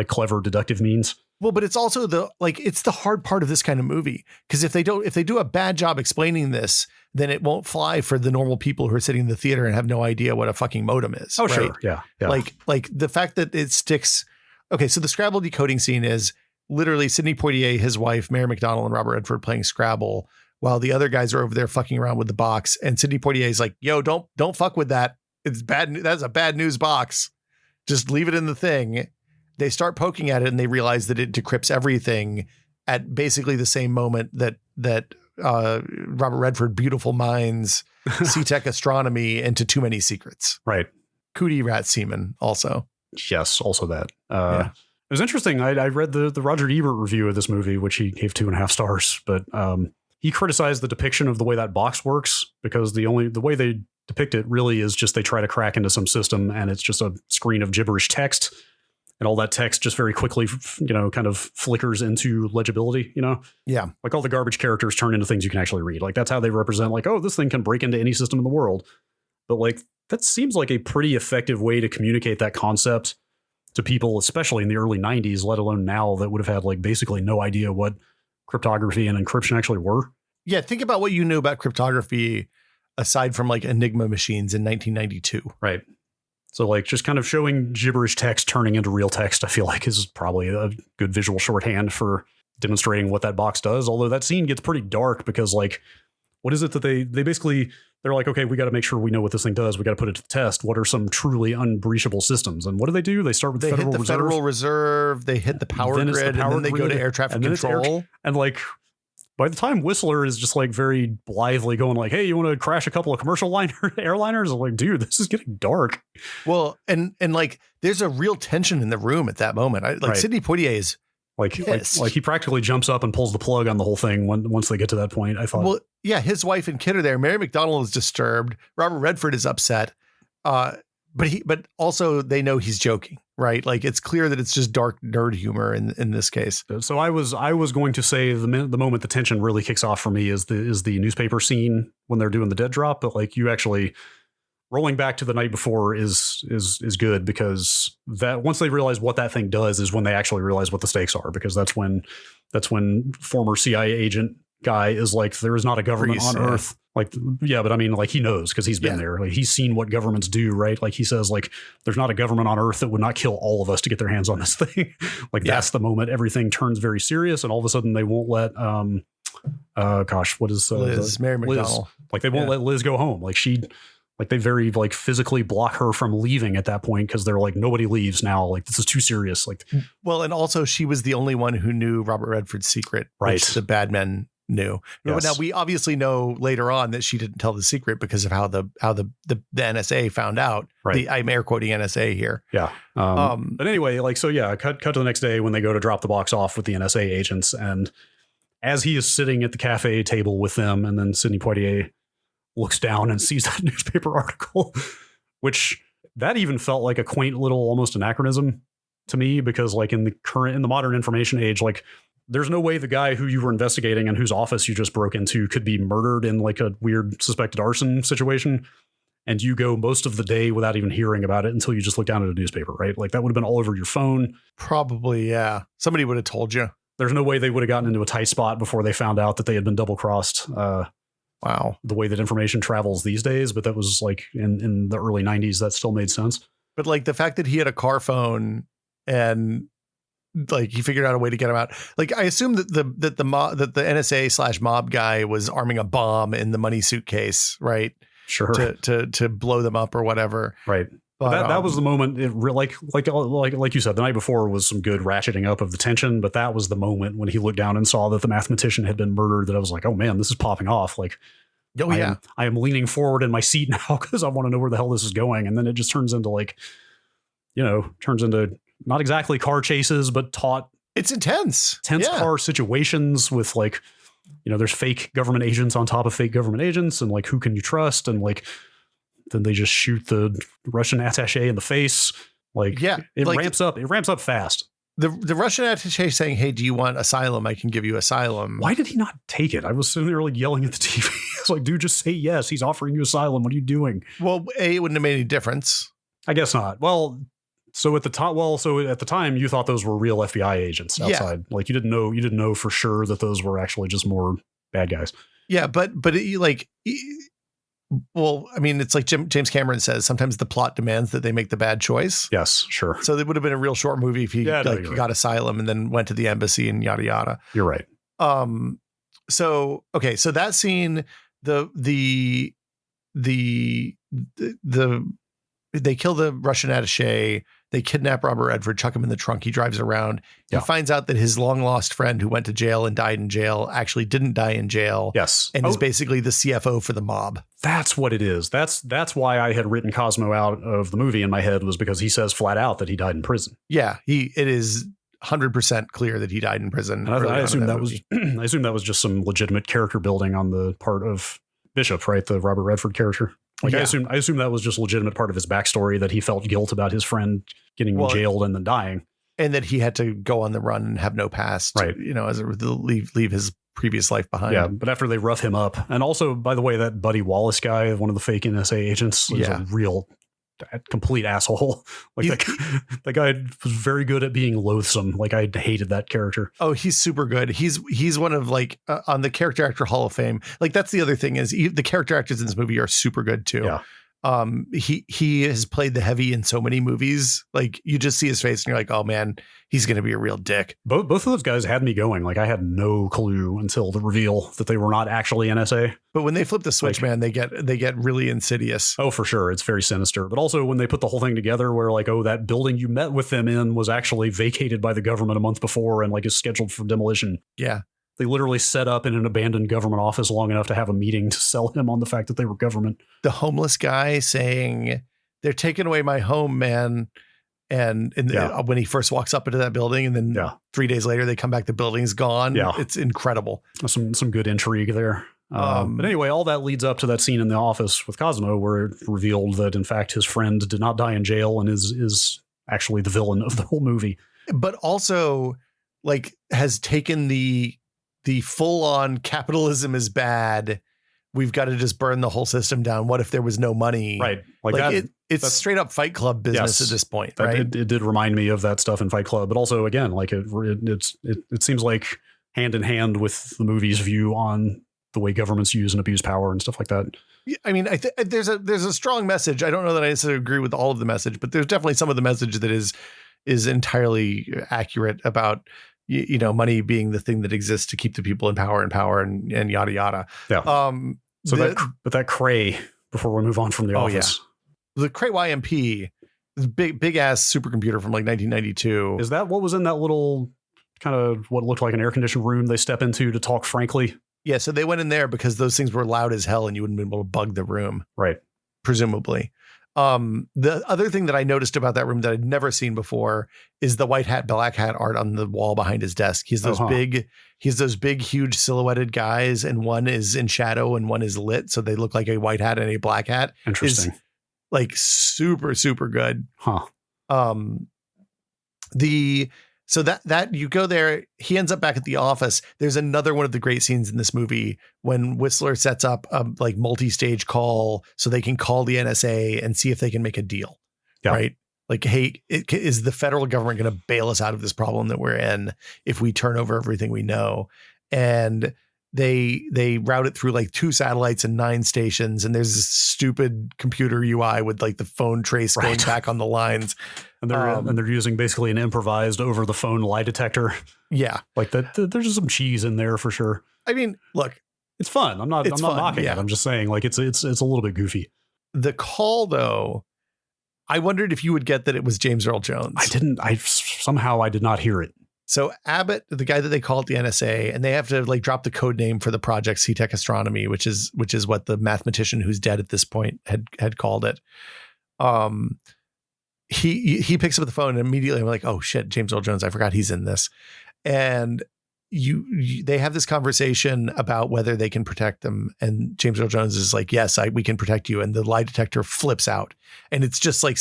clever deductive means. Well, but it's also it's the hard part of this kind of movie, because if they do a bad job explaining this, then it won't fly for the normal people who are sitting in the theater and have no idea what a fucking modem is. Oh, right? Sure. Yeah. Like the fact that it sticks. Okay. So the Scrabble decoding scene is literally Sidney Poitier, his wife, Mary McDonnell, and Robert Redford playing Scrabble while the other guys are over there fucking around with the box. And Sidney Poitier is like, yo, don't fuck with that. It's bad. That's a bad news box. Just leave it in the thing. They start poking at it and they realize that it decrypts everything at basically the same moment that Robert Redford beautiful minds C-Tech astronomy into Too Many Secrets. Right. Cootie rat semen also. Yes, also that. It was interesting. I read the Roger Ebert review of this movie, which he gave 2.5 stars, but he criticized the depiction of the way that box works, because the way they depict it really is just they try to crack into some system and it's just a screen of gibberish text. And all that text just very quickly, kind of flickers into legibility, Yeah. Like all the garbage characters turn into things you can actually read. Like that's how they represent like, oh, this thing can break into any system in the world. But like, that seems like a pretty effective way to communicate that concept to people, especially in the early 90s, let alone now, that would have had like basically no idea what cryptography and encryption actually were. Yeah. Think about what you knew about cryptography aside from like Enigma machines in 1992. Right. So like just kind of showing gibberish text turning into real text, I feel like is probably a good visual shorthand for demonstrating what that box does. Although that scene gets pretty dark because like, what is it that they basically, they're like, okay, we got to make sure we know what this thing does. We got to put it to the test. What are some truly unbreachable systems? And what do? They start with the Federal Reserve. Federal Reserve. They hit the power grid, and then they go to air traffic control. And like by the time Whistler is just like very blithely going like, hey, you want to crash a couple of commercial airliners? I'm like, dude, this is getting dark. Well, and like there's a real tension in the room at that moment. Sidney Poitier is like he practically jumps up and pulls the plug on the whole thing once they get to that point. I thought, well, yeah, his wife and kid are there. Mary McDonnell is disturbed. Robert Redford is upset. But also they know he's joking, right? Like it's clear that it's just dark nerd humor in this case. So I was going to say the moment the tension really kicks off for me is the newspaper scene when they're doing the dead drop. But like you actually rolling back to the night before is good, because that once they realize what that thing does is when they actually realize what the stakes are, because that's when former CIA agent guy is like, there is not a government on Earth. Like, yeah, but I mean, like he knows because he's been there. Like he's seen what governments do, right? Like he says, like, there's not a government on Earth that would not kill all of us to get their hands on this thing. Like that's the moment everything turns very serious, and all of a sudden they won't let what is Liz, Mary McDonnell. Liz, like they won't let Liz go home. Like they very like physically block her from leaving at that point, because they're like, nobody leaves now. Like this is too serious. Like, well, and also she was the only one who knew Robert Redford's secret, right? Which the bad men knew. Yes. Now we obviously know later on that she didn't tell the secret because of how the NSA found out. Right. I'm air quoting NSA here. Yeah. But anyway, like, so yeah, cut to the next day when they go to drop the box off with the NSA agents, and as he is sitting at the cafe table with them, and then Sidney Poitier looks down and sees that newspaper article, which that even felt like a quaint little almost anachronism to me, because like in the modern information age, like there's no way the guy who you were investigating and whose office you just broke into could be murdered in like a weird suspected arson situation, and you go most of the day without even hearing about it until you just look down at a newspaper, right? Like that would have been all over your phone. Probably, yeah. Somebody would have told you. There's no way they would have gotten into a tight spot before they found out that they had been double crossed. Wow. The way that information travels these days, but that was like in the early 90s, that still made sense. But like the fact that he had a car phone and like he figured out a way to get him out. Like I assume that the NSA/mob guy was arming a bomb in the money suitcase, right? Sure. To blow them up or whatever. Right. But that was the moment. It like you said, the night before was some good ratcheting up of the tension, but that was the moment when he looked down and saw that the mathematician had been murdered, that I was like, oh man, this is popping off. Like, oh yeah, I am leaning forward in my seat now because I want to know where the hell this is going. And then it just turns into like, not exactly car chases, but it's tense car situations with like, there's fake government agents on top of fake government agents, and like, who can you trust? And like, then they just shoot the Russian attaché in the face. Like, it ramps up fast. The Russian attaché saying, hey, do you want asylum? I can give you asylum. Why did he not take it? I was sitting there like yelling at the TV. I was like, dude, just say yes. He's offering you asylum. What are you doing? Well, it wouldn't have made any difference. I guess not. Well, so at the time, you thought those were real FBI agents outside. Yeah. Like you didn't know for sure that those were actually just more bad guys. Yeah, but well, I mean, it's like James Cameron says, sometimes the plot demands that they make the bad choice. Yes, sure. So it would have been a real short movie if he got asylum and then went to the embassy and yada yada. You're right. So that scene, they kill the Russian attaché. They kidnap Robert Redford, chuck him in the trunk. He drives around. He finds out that his long lost friend who went to jail and died in jail actually didn't die in jail. Yes. And is basically the CFO for the mob. That's what it is. That's why I had written Cosmo out of the movie in my head, was because he says flat out that he died in prison. Yeah. It is 100% clear that he died in prison. And I assume that was just some legitimate character building on the part of Bishop, right? The Robert Redford character. Like I assume that was just legitimate part of his backstory, that he felt guilt about his friend getting jailed and then dying, and that he had to go on the run and have no past, right? As leave his previous life behind. Yeah, but after they rough him up, and also, by the way, that Buddy Wallace guy, one of the fake NSA agents, is a real complete asshole. Like that guy was very good at being loathsome. Like I hated that character. Oh, he's super good. He's one of like on the Character Actor Hall of Fame. Like that's the other thing is the character actors in this movie are super good too. Yeah. He has played the heavy in so many movies. Like you just see his face and you're like, oh man, he's going to be a real dick. Both of those guys had me going. Like I had no clue until the reveal that they were not actually NSA. But when they flip the switch, man, they get really insidious. Oh, for sure. It's very sinister. But also when they put the whole thing together where like, oh, that building you met with them in was actually vacated by the government a month before and like is scheduled for demolition. Yeah. They literally set up in an abandoned government office long enough to have a meeting to sell him on the fact that they were government. The homeless guy saying, "They're taking away my home, man." And when he first walks up into that building, and then 3 days later they come back, the building's gone. Yeah. It's incredible. Some good intrigue there. But anyway, all that leads up to that scene in the office with Cosmo, where it revealed that in fact his friend did not die in jail and is actually the villain of the whole movie. But also, like, has taken the full on capitalism is bad. We've got to just burn the whole system down. What if there was no money? Right. It's straight up Fight Club business at this point, right? It did remind me of that stuff in Fight Club, but also again, like it seems like hand in hand with the movie's view on the way governments use and abuse power and stuff like that. I mean, there's a strong message. I don't know that I necessarily agree with all of the message, but there's definitely some of the message that is entirely accurate about, money being the thing that exists to keep the people in power and yada yada. Yeah. That Cray, before we move on from the office. Yeah. The Cray YMP, this big ass supercomputer from like 1992. Is that what was in that little kind of what looked like an air conditioned room they step into to talk frankly? Yeah, so they went in there because those things were loud as hell and you wouldn't be able to bug the room. Right. Presumably. The other thing that I noticed about that room that I'd never seen before is the white hat, black hat art on the wall behind his desk. He's those big, huge silhouetted guys, and one is in shadow and one is lit. So they look like a white hat and a black hat. Interesting. Is like super, super good. Huh. So that you go there, he ends up back at the office. There's another one of the great scenes in this movie when Whistler sets up a like multi-stage call so they can call the NSA and see if they can make a deal. Yeah. Right. Like, hey, is the federal government going to bail us out of this problem that we're in if we turn over everything we know? And they route it through like 2 satellites and 9 stations. And there's this stupid computer UI with like the phone trace going back on the lines. And they're using basically an improvised over the phone lie detector. Yeah. Like that. There's some cheese in there for sure. I mean, look, it's fun. I'm not knocking it. I'm just saying like it's a little bit goofy. The call though, I wondered if you would get that it was James Earl Jones. I didn't. Somehow I did not hear it. So Abbott, the guy that they call at the NSA, and they have to like drop the code name for the project C-Tech Astronomy, which is what the mathematician who's dead at this point had called it. He picks up the phone and immediately I'm like, oh shit, James Earl Jones, I forgot he's in this. And they have this conversation about whether they can protect them. And James Earl Jones is like, yes, we can protect you. And the lie detector flips out. And it's just like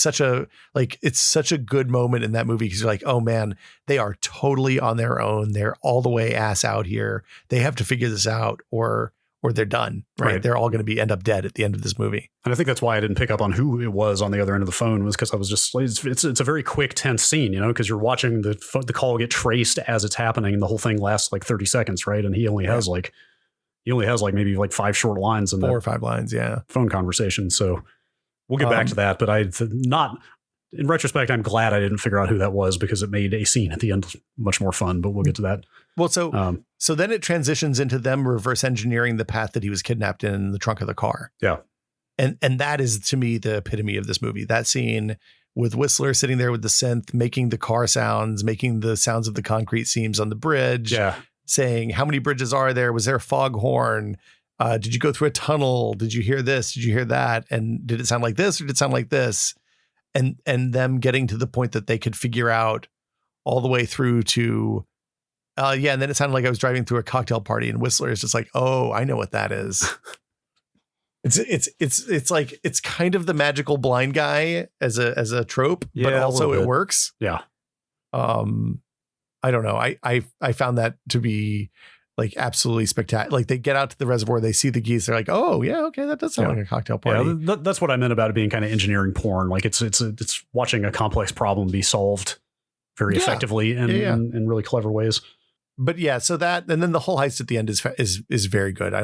it's such a good moment in that movie because you're like, oh man, they are totally on their own. They're all the way ass out here. They have to figure this out or they're done, right? They're all going to end up dead at the end of this movie. And I think that's why I didn't pick up on who it was on the other end of the phone was because I was just, it's a very quick, tense scene, because you're watching the call get traced as it's happening and the whole thing lasts like 30 seconds, right? And he only has maybe like 5 short lines in 4 or 5 lines, phone conversation. So we'll get back to that, but in retrospect, I'm glad I didn't figure out who that was because it made a scene at the end much more fun, but we'll get to that. Well, so then it transitions into them reverse engineering the path that he was kidnapped in the trunk of the car. Yeah. And that is, to me, the epitome of this movie. That scene with Whistler sitting there with the synth, making the car sounds, making the sounds of the concrete seams on the bridge, saying, how many bridges are there? Was there a foghorn? Did you go through a tunnel? Did you hear this? Did you hear that? And did it sound like this or did it sound like this? And them getting to the point that they could figure out all the way through to, and then it sounded like I was driving through a cocktail party and Whistler is just like, oh, I know what that is. It's like, it's kind of the magical blind guy as a trope, but also it works. Yeah. I don't know. I found that to be like absolutely spectacular. Like they get out to the reservoir, they see the geese. They're like, oh yeah, okay, that does sound like a cocktail party. Yeah, that's what I meant about it being kind of engineering porn. Like it's watching a complex problem be solved very effectively and in really clever ways. But yeah, so that, and then the whole heist at the end is very good. I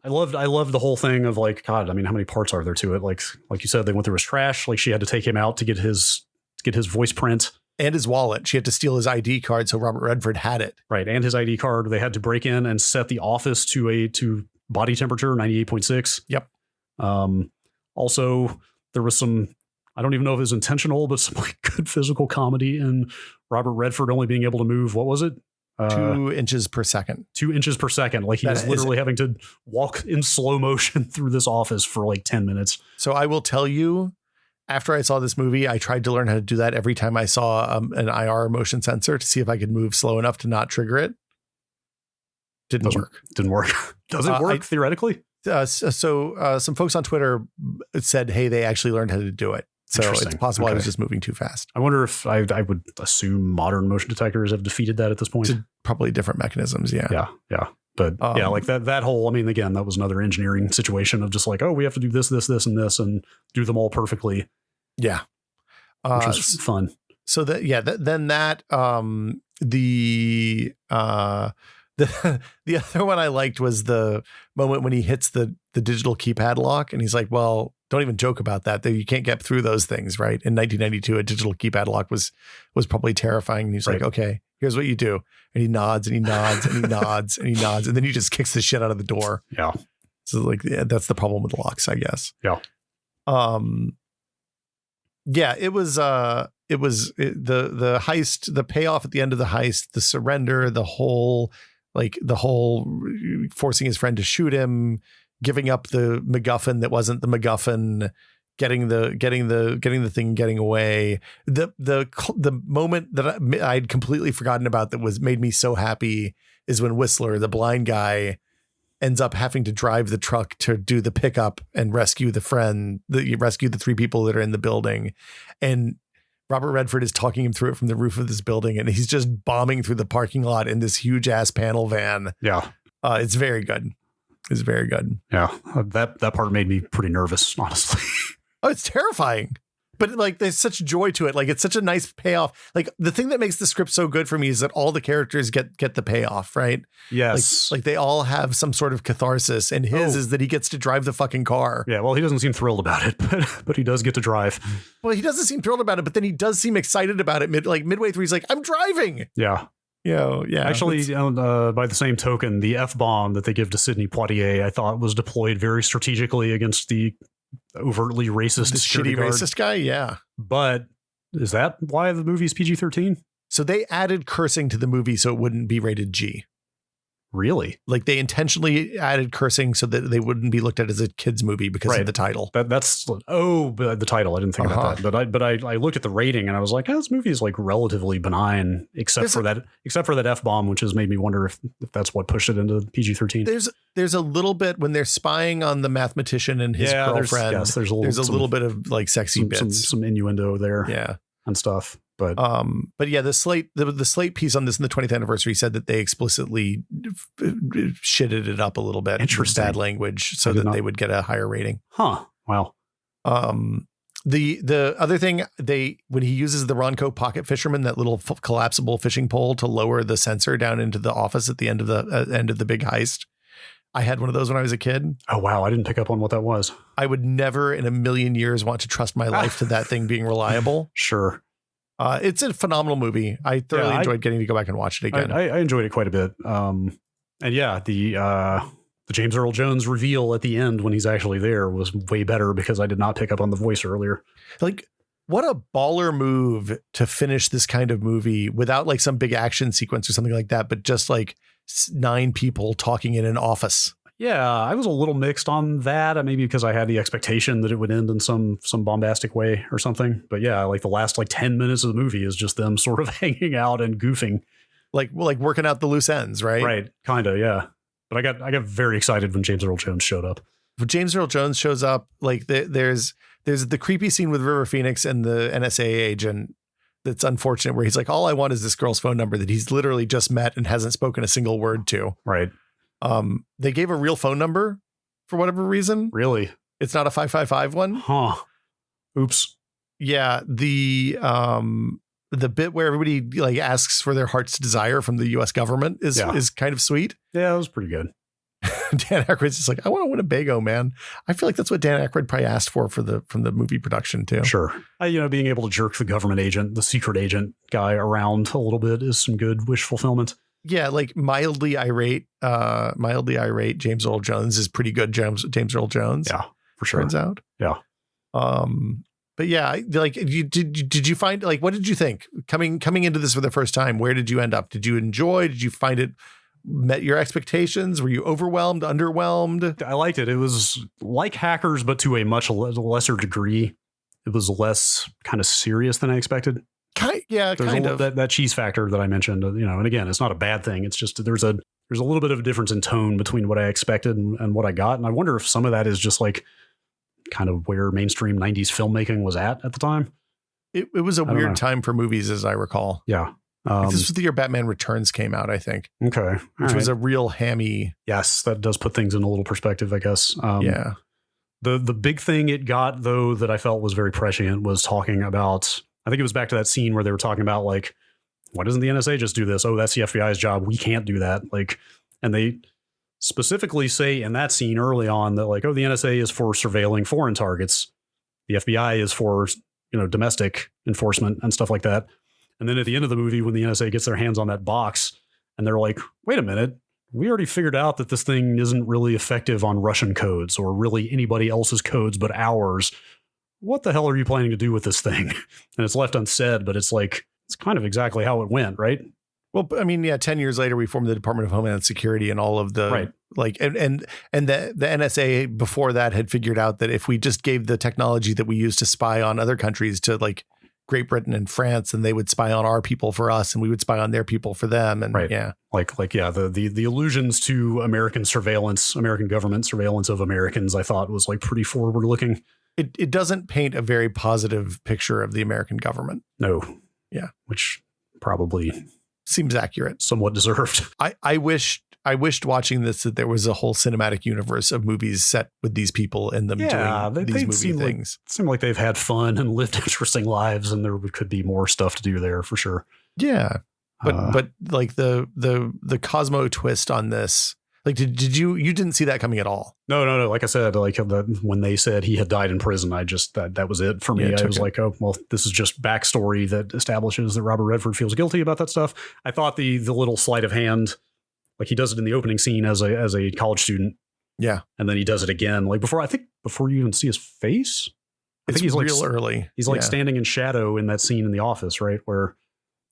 loved the whole thing of like, God, I mean, how many parts are there to it? Like you said, they went through his trash. Like she had to take him out to get his voice print. And his wallet. She had to steal his ID card so Robert Redford had it. Right. And his ID card. They had to break in and set the office to body temperature, 98.6. Yep. Also, there was some, I don't even know if it was intentional, but some like good physical comedy in Robert Redford only being able to move, what was it? 2 inches per second. 2 inches per second. Like he is literally having to walk in slow motion through this office for like 10 minutes. So I will tell you, after I saw this movie, I tried to learn how to do that every time I saw an IR motion sensor to see if I could move slow enough to not trigger it. Didn't work. Does it work theoretically? So some folks on Twitter said, hey, they actually learned how to do it. So it's possible I was just moving too fast. I wonder if I would assume modern motion detectors have defeated that at this point. Probably different mechanisms. Yeah. Yeah. But yeah, like that whole, I mean, again, that was another engineering situation of just like, oh, we have to do this, and this, and do them all perfectly. Yeah. Which was fun. So the other one I liked was the moment when he hits the digital keypad lock and he's like, well, don't even joke about that. You can't get through those things, right? In 1992, a digital keypad lock was probably terrifying. And he's like, okay, here's what you do. And he nods and he nods and he nods and he nods. And then he just kicks the shit out of the door. Yeah. So like, that's the problem with locks, I guess. Yeah. Yeah, it was the heist, the payoff at the end of the heist, the surrender, the whole forcing his friend to shoot him, giving up the MacGuffin that wasn't the MacGuffin, getting the thing, getting away. The moment that I'd completely forgotten about that made me so happy is when Whistler, the blind guy, ends up having to drive the truck to do the pickup and rescue the 3 people that are in the building. And Robert Redford is talking him through it from the roof of this building, and he's just bombing through the parking lot in this huge ass panel van. Yeah. It's very good. It's very good. Yeah. That part made me pretty nervous, honestly. Oh, it's terrifying. But like, there's such joy to it. Like, it's such a nice payoff. Like, the thing that makes the script so good for me is that all the characters get the payoff, right? Yes. Like they all have some sort of catharsis, and his is that he gets to drive the fucking car. Yeah. Well, he doesn't seem thrilled about it, but he does get to drive. Well, he doesn't seem thrilled about it, but then he does seem excited about it. Midway through, he's like, I'm driving. Yeah. Yeah. Actually, by the same token, the F-bomb that they give to Sidney Poitier, I thought was deployed very strategically against the overtly racist, the shitty guard. Racist guy. Yeah. But is that why the movie's PG-13? So they added cursing to the movie so it wouldn't be rated G. Really? Like, they intentionally added cursing so that they wouldn't be looked at as a kid's movie because of the title. But the title. I didn't think about that. But I looked at the rating and I was like, this movie is like relatively benign, except for that F-bomb, which has made me wonder if that's what pushed it into PG-13. There's a little bit when they're spying on the mathematician and his girlfriend. There's a little bit of like sexy bits, some innuendo there. Yeah. And stuff. But yeah, the Slate piece on this in the 20th anniversary said that they explicitly shitted it up a little bit. Interesting. Bad language so that they would get a higher rating. Huh. Wow. The other thing, when he uses the Ronco pocket fisherman, that little collapsible fishing pole to lower the sensor down into the office at the end of the big heist. I had one of those when I was a kid. Oh, wow. I didn't pick up on what that was. I would never in a million years want to trust my life to that thing being reliable. Sure. It's a phenomenal movie. I thoroughly enjoyed getting to go back and watch it again. I enjoyed it quite a bit. And yeah, the James Earl Jones reveal at the end when he's actually there was way better because I did not pick up on the voice earlier. Like, what a baller move to finish this kind of movie without like some big action sequence or something like that, but just like 9 people talking in an office. Yeah, I was a little mixed on that. Maybe because I had the expectation that it would end in some bombastic way or something. But yeah, like the last 10 minutes of the movie is just them sort of hanging out and goofing, like working out the loose ends, right? Right, kind of, yeah. But I got very excited when James Earl Jones showed up. When James Earl Jones shows up, like there's the creepy scene with River Phoenix and the NSA agent. That's unfortunate, where he's like, all I want is this girl's phone number that he's literally just met and hasn't spoken a single word to. Right. They gave a real phone number for whatever reason. Really? It's not a 555 one. Huh. Oops. Yeah. The bit where everybody like asks for their heart's desire from the US government is kind of sweet. Yeah, it was pretty good. Dan Aykroyd's just like, I want a Winnebago, man. I feel like that's what Dan Aykroyd probably asked for from the movie production too. Sure. Being able to jerk the government agent, the secret agent guy around a little bit is some good wish fulfillment. Yeah, like mildly irate James Earl Jones is pretty good. James Earl Jones. Yeah, for sure. Turns out. Yeah. But yeah, like did you find, like, what did you think coming into this for the first time? Where did you end up? Did you enjoy? Did you find it met your expectations? Were you overwhelmed, underwhelmed? I liked it. It was like Hackers, but to a much lesser degree. It was less kind of serious than I expected. Kind of. That cheese factor that I mentioned, and again, it's not a bad thing. It's just there's a little bit of a difference in tone between what I expected and what I got. And I wonder if some of that is just like kind of where mainstream 90s filmmaking was at the time. It was a weird time for movies, as I recall. Yeah. This was the year Batman Returns came out, I think. Okay. Which was a real hammy. Yes, that does put things in a little perspective, I guess. Yeah. The big thing it got, though, that I felt was very prescient was talking about, I think it was back to that scene where they were talking about, like, why doesn't the NSA just do this? Oh, that's the FBI's job. We can't do that. Like, and they specifically say in that scene early on that, like, oh, the NSA is for surveilling foreign targets. The FBI is for, domestic enforcement and stuff like that. And then at the end of the movie, when the NSA gets their hands on that box and they're like, wait a minute, we already figured out that this thing isn't really effective on Russian codes or really anybody else's codes but ours. What the hell are you planning to do with this thing? And it's left unsaid, but it's like, it's kind of exactly how it went, right? Well, I mean, yeah, 10 years later, we formed the Department of Homeland Security and all of the like, and the NSA before that had figured out that if we just gave the technology that we use to spy on other countries to, like, Great Britain and France, and they would spy on our people for us and we would spy on their people for them. And the allusions to American surveillance, American government surveillance of Americans, I thought was like pretty forward looking. It doesn't paint a very positive picture of the American government. No. Yeah. Which probably seems accurate. Somewhat deserved. I wished watching this that there was a whole cinematic universe of movies set with these people in them doing these movie things. Seem like they've had fun and lived interesting lives, and there could be more stuff to do there for sure. Yeah. But like the Cosmo twist on this, like, did you didn't see that coming at all? No. Like I said, like when they said he had died in prison, I just, that was it for me. I was like, oh, well, this is just backstory that establishes that Robert Redford feels guilty about that stuff. I thought the little sleight of hand, like he does it in the opening scene as a college student. Yeah. And then he does it again, like before you even see his face. I think he's real like early. He's like standing in shadow in that scene in the office, right? Where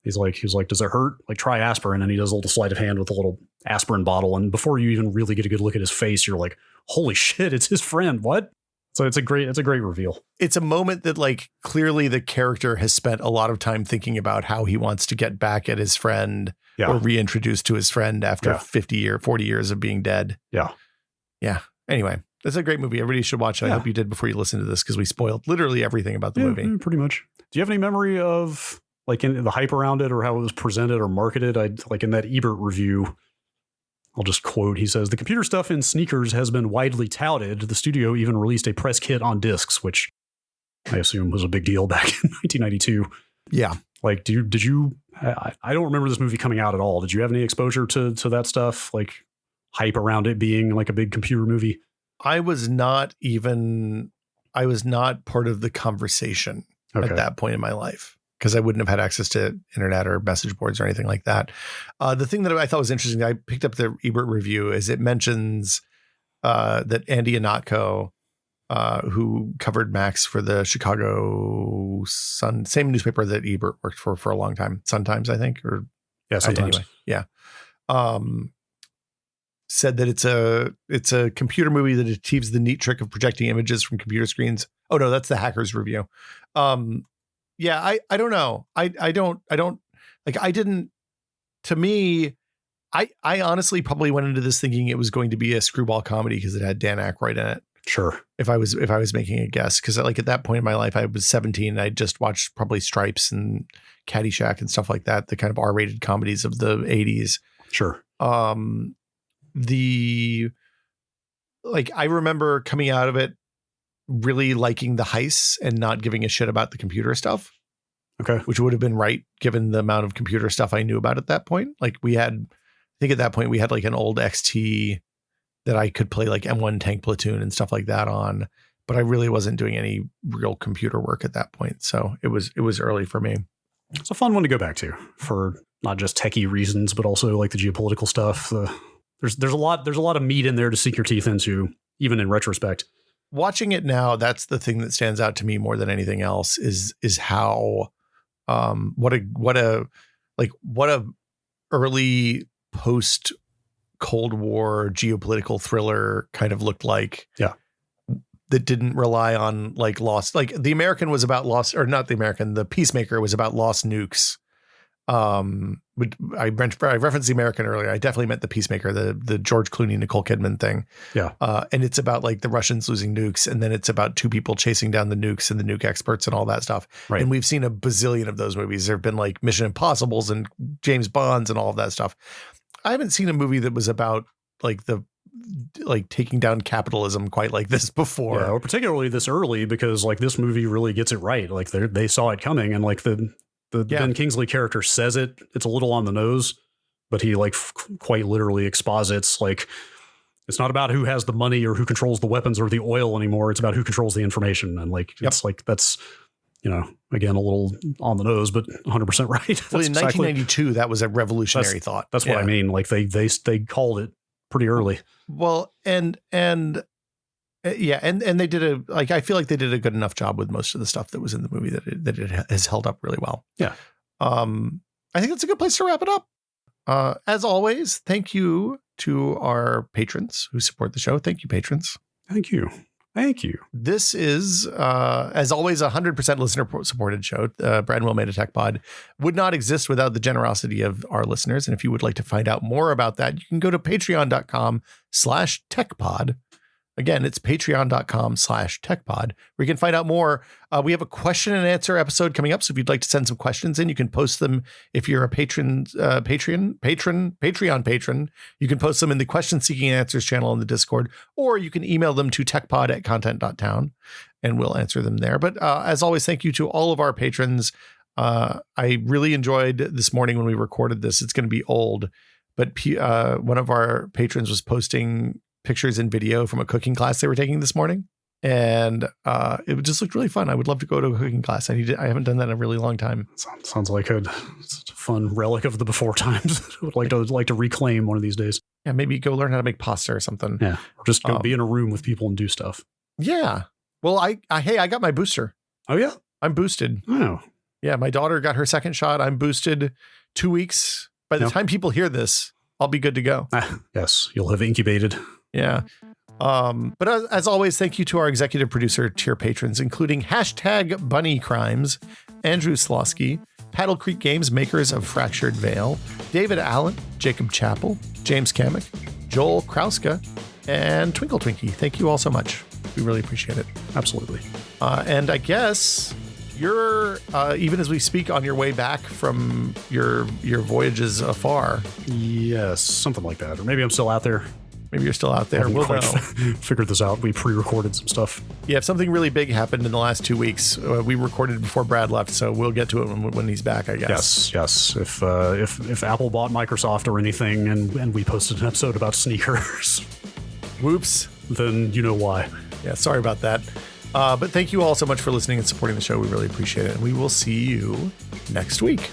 he was like, does it hurt? Like, try aspirin. And he does a little sleight of hand with a little aspirin bottle. And before you even really get a good look at his face, you're like, holy shit, it's his friend. What? So it's a great reveal. It's a moment that, like, clearly the character has spent a lot of time thinking about how he wants to get back at his friend or reintroduce to his friend after 40 years of being dead. Yeah. Yeah. Anyway, it's a great movie. Everybody should watch it. I hope you did before you listened to this, because we spoiled literally everything about the movie. Pretty much. Do you have any memory of, like, in the hype around it or how it was presented or marketed? Like in that Ebert review, I'll just quote, he says, "The computer stuff in Sneakers has been widely touted. The studio even released a press kit on discs," which I assume was a big deal back in 1992. Yeah. Like, did you, I don't remember this movie coming out at all. Did you have any exposure to that stuff? Like hype around it being like a big computer movie? I was not part of the conversation at that point in my life, because I wouldn't have had access to internet or message boards or anything like that. The thing that I thought was interesting, I picked up the Ebert review, is it mentions that Andy Ihnatko, who covered Max for the Chicago Sun, same newspaper that Ebert worked for a long time, Sun-Times, I think, or sometimes. Anyway, yeah. Said that it's a computer movie that achieves the neat trick of projecting images from computer screens. Oh no, that's the Hackers review. Yeah, I don't know. I don't like, I didn't, to me, I honestly probably went into this thinking it was going to be a screwball comedy because it had Dan Aykroyd in it. Sure. If I was making a guess, because like at that point in my life, I was 17 and I just watched probably Stripes and Caddyshack and stuff like that, the kind of R-rated comedies of the 80s. Sure. I remember coming out of it really liking the heists and not giving a shit about the computer stuff. Okay. Which would have been right, given the amount of computer stuff I knew about at that point. Like I think at that point we had like an old XT that I could play like M1 Tank Platoon and stuff like that on, but I really wasn't doing any real computer work at that point. So it was early for me. It's a fun one to go back to for not just techie reasons, but also like the geopolitical stuff. There's a lot of meat in there to sink your teeth into, even in retrospect. watching it now, that's the thing that stands out to me more than anything else is how what a early post Cold War geopolitical thriller kind of looked like. Yeah. That didn't rely on like lost, like the American was about lost, or not the American, the Peacemaker was about lost nukes. I referenced the American earlier. I definitely meant the Peacemaker, the George Clooney, Nicole Kidman thing. Yeah. And it's about like the Russians losing nukes, and then it's about two people chasing down the nukes and the nuke experts and all that stuff. Right. And we've seen a bazillion of those movies. There have been like Mission Impossibles and James Bonds and all of that stuff. I haven't seen a movie that was about like taking down capitalism quite like this before. Yeah, or particularly this early, because like this movie really gets it right. Like they saw it coming, and like the Ben Kingsley character says it's a little on the nose, but he like quite literally exposits like it's not about who has the money or who controls the weapons or the oil anymore. It's about who controls the information. And like it's like that's, again, a little on the nose, but 100% right. Well, in 1992, that was a revolutionary thought. That's what I mean. Like they called it pretty early. Well, and they did I feel like they did a good enough job with most of the stuff that was in the movie that it has held up really well. Yeah. I think that's a good place to wrap it up. As always, thank you to our patrons who support the show. Thank you, patrons. Thank you. Thank you. This is, as always, 100% listener supported show. Brad and Will Made a Tech Pod would not exist without the generosity of our listeners. And if you would like to find out more about that, you can go to patreon.com/techpod. Again, it's patreon.com/techpod, where you can find out more. We have a question and answer episode coming up. So if you'd like to send some questions in, you can post them. If you're a Patreon patron, you can post them in the question seeking answers channel in the Discord, or you can email them to techpod@content.town and we'll answer them there. But as always, thank you to all of our patrons. I really enjoyed this morning when we recorded this. It's going to be old, but one of our patrons was posting pictures and video from a cooking class they were taking this morning. And it just looked really fun. I would love to go to a cooking class. I haven't done that in a really long time. Sounds like a fun relic of the before times. I would like to reclaim one of these days. Yeah, maybe go learn how to make pasta or something. Yeah, or just go be in a room with people and do stuff. Yeah. Well, I got my booster. Oh yeah, I'm boosted. Oh yeah, my daughter got her second shot. I'm boosted 2 weeks. By the time people hear this, I'll be good to go. Yes, you'll have incubated. Yeah. But as always, thank you to our executive producer tier patrons, including #BunnyCrimes, Andrew Slosky, Paddle Creek Games, makers of Fractured Veil, David Allen, Jacob Chappell, James Kamek, Joel Krauska, and Twinkle Twinkie. Thank you all so much. We really appreciate it. Absolutely. And I guess you're, even as we speak, on your way back from your voyages afar. Yes, something like that. Or maybe I'm still out there. Maybe you're still out there. We'll know. Figured this out. We pre-recorded some stuff. Yeah, if something really big happened in the last 2 weeks, we recorded before Brad left, so we'll get to it when he's back, I guess. Yes. If Apple bought Microsoft or anything, and we posted an episode about sneakers, whoops, then you know why. Yeah, sorry about that. But thank you all so much for listening and supporting the show. We really appreciate it, and we will see you next week.